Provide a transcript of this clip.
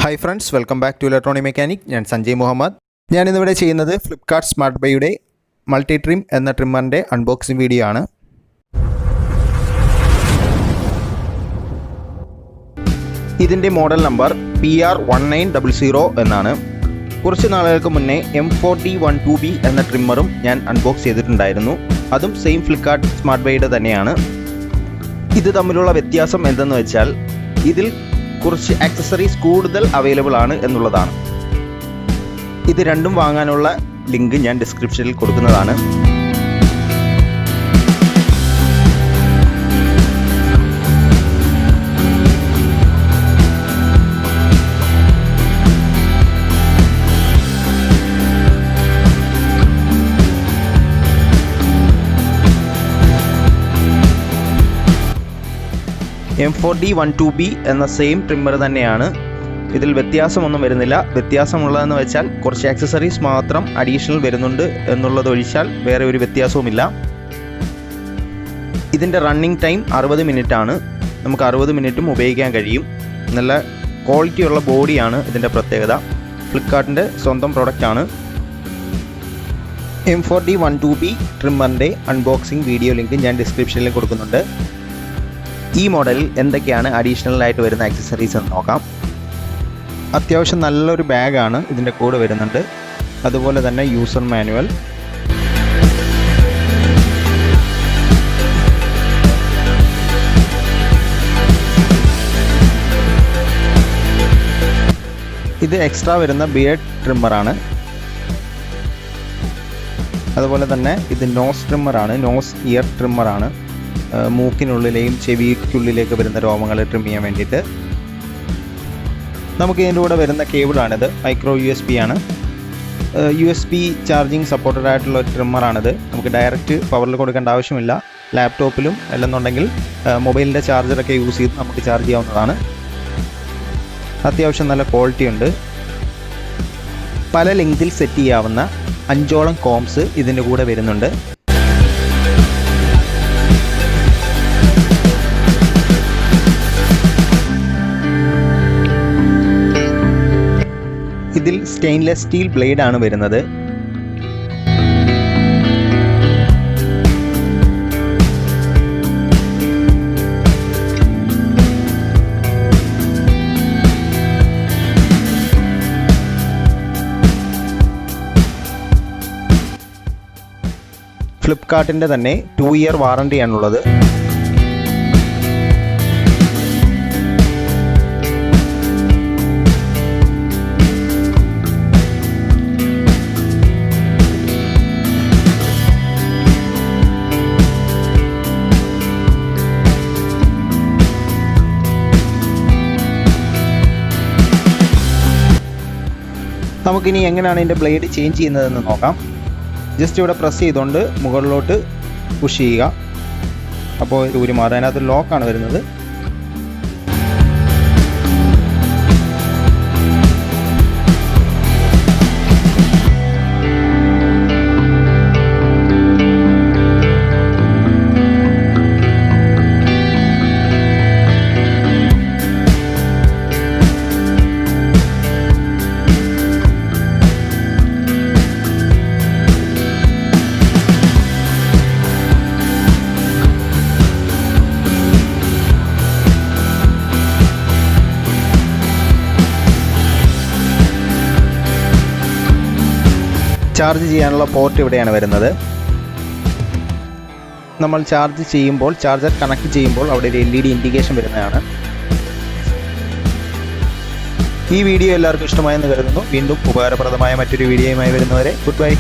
Hi friends, welcome back to Electronic Mechanic. I am Sanjay Muhammad. I am doing Flipkart Smartbuy multitrim and the trimmer unboxing video. This is the model number PR1900. കുറച്ച് നാളുകൾക്ക് മുന്നേ M4012B എന്ന ട്രിമ്മറും ഞാൻ unbox ചെയ്തിട്ടുണ്ടായിരുന്നു. അതും same Flipkart സ്മാർട്ട്ബൈയുടെ തന്നെയാണ്. ഇത് തമ്മിലുള്ള വ്യത്യാസം എന്തെന്ന് വെച്ചാൽ ഇതിൽ കുറച്ച് ആക്സസറീസ് കൂടുതൽ അവൈലബിൾ ആണ് എന്നുള്ളതാണ്. ഇത് രണ്ടും വാങ്ങാനുള്ള ലിങ്ക് ഞാൻ ഡിസ്ക്രിപ്ഷനിൽ കൊടുക്കുന്നതാണ്. M4012B എന്ന സെയിം ട്രിമ്മർ തന്നെയാണ്. ഇതിൽ വ്യത്യാസമൊന്നും വരുന്നില്ല. വ്യത്യാസമുള്ളതെന്ന് വെച്ചാൽ കുറച്ച് ആക്സസറീസ് മാത്രം അഡീഷണൽ വരുന്നുണ്ട് എന്നുള്ളതൊഴിച്ചാൽ വേറെ ഒരു വ്യത്യാസവുമില്ല. ഇതിൻ്റെ റണ്ണിങ് ടൈം 60 മിനിറ്റ് ആണ്. നമുക്ക് 60 മിനിറ്റും ഉപയോഗിക്കാൻ കഴിയും. നല്ല ക്വാളിറ്റിയുള്ള ബോഡിയാണ് ഇതിൻ്റെ പ്രത്യേകത. ഫ്ലിപ്കാർട്ടിൻ്റെ സ്വന്തം പ്രൊഡക്റ്റാണ്. M4012B ട്രിമ്മറിൻ്റെ അൺബോക്സിംഗ് വീഡിയോ ലിങ്ക് ഞാൻ ഡിസ്ക്രിപ്ഷനിൽ കൊടുക്കുന്നുണ്ട്. ഈ മോഡലിൽ എന്തൊക്കെയാണ് അഡീഷണൽ ആയിട്ട് വരുന്ന ആക്സസറീസ് എന്ന് നോക്കാം. അത്യാവശ്യം നല്ലൊരു ബാഗാണ് ഇതിൻ്റെ കൂടെ വരുന്നുണ്ട്. അതുപോലെ തന്നെ യൂസർ മാനുവൽ, ഇത് എക്സ്ട്രാ വരുന്ന ബിയർഡ് ട്രിമ്മറാണ്. അതുപോലെ തന്നെ ഇത് നോസ് ട്രിമ്മറാണ്, നോസ് ഇയർ ട്രിമ്മറാണ്. മൂക്കിനുള്ളിലെയും ചെവിക്കുള്ളിലേക്ക് വരുന്ന രോമങ്ങളെ ട്രിം ചെയ്യാൻ വേണ്ടിയിട്ട്. നമുക്ക് ഇതിൻ്റെ കൂടെ വരുന്ന കേബിളാണിത്. മൈക്രോ USB ആണ്. USB ചാർജിങ് സപ്പോർട്ടഡ് ആയിട്ടുള്ള ഒരു ട്രിമ്മറാണിത്. നമുക്ക് ഡയറക്റ്റ് പവറിൽ കൊടുക്കേണ്ട ആവശ്യമില്ല. ലാപ്ടോപ്പിലും അല്ലെന്നുണ്ടെങ്കിൽ മൊബൈലിൻ്റെ ചാർജറൊക്കെ യൂസ് ചെയ്ത് നമുക്ക് ചാർജ് ചെയ്യാവുന്നതാണ്. അത്യാവശ്യം നല്ല ക്വാളിറ്റി ഉണ്ട്. പല ലെങ്തിൽ സെറ്റ് ചെയ്യാവുന്ന 5ഓളം കോംസ് ഇതിൻ്റെ കൂടെ വരുന്നുണ്ട്. ഇതിൽ സ്റ്റെയിൻലെസ് സ്റ്റീൽ ബ്ലേഡ് ആണ് വരുന്നത്. ഫ്ലിപ്കാർട്ടിൻ്റെ തന്നെ 2 ഇയർ വാറണ്ടിയാണുള്ളത്. നമുക്കിനി എങ്ങനെയാണ് ഇതിൻ്റെ ബ്ലേഡ് ചേഞ്ച് ചെയ്യുന്നതെന്ന് നോക്കാം. ജസ്റ്റ് ഇവിടെ പ്രസ് ചെയ്തുകൊണ്ട് മുകളിലോട്ട് പുഷ് ചെയ്യുക. അപ്പോൾ ഊരി മാറും. അതിനകത്ത് ലോക്കാണ് വരുന്നത്. ചാർജ് ചെയ്യാനുള്ള പോർട്ട് ഇവിടെയാണ് വരുന്നത്. നമ്മൾ ചാർജ് ചെയ്യുമ്പോൾ, ചാർജർ കണക്ട് ചെയ്യുമ്പോൾ അവിടെ ഒരു LED ഇൻഡിക്കേഷൻ വരുന്നതാണ്. ഈ വീഡിയോ എല്ലാവർക്കും ഇഷ്ടമായെന്ന് കരുതുന്നു. വീണ്ടും ഉപകാരപ്രദമായ മറ്റൊരു വീഡിയോയുമായി വരുന്നവരെ ഗുഡ് ബൈ.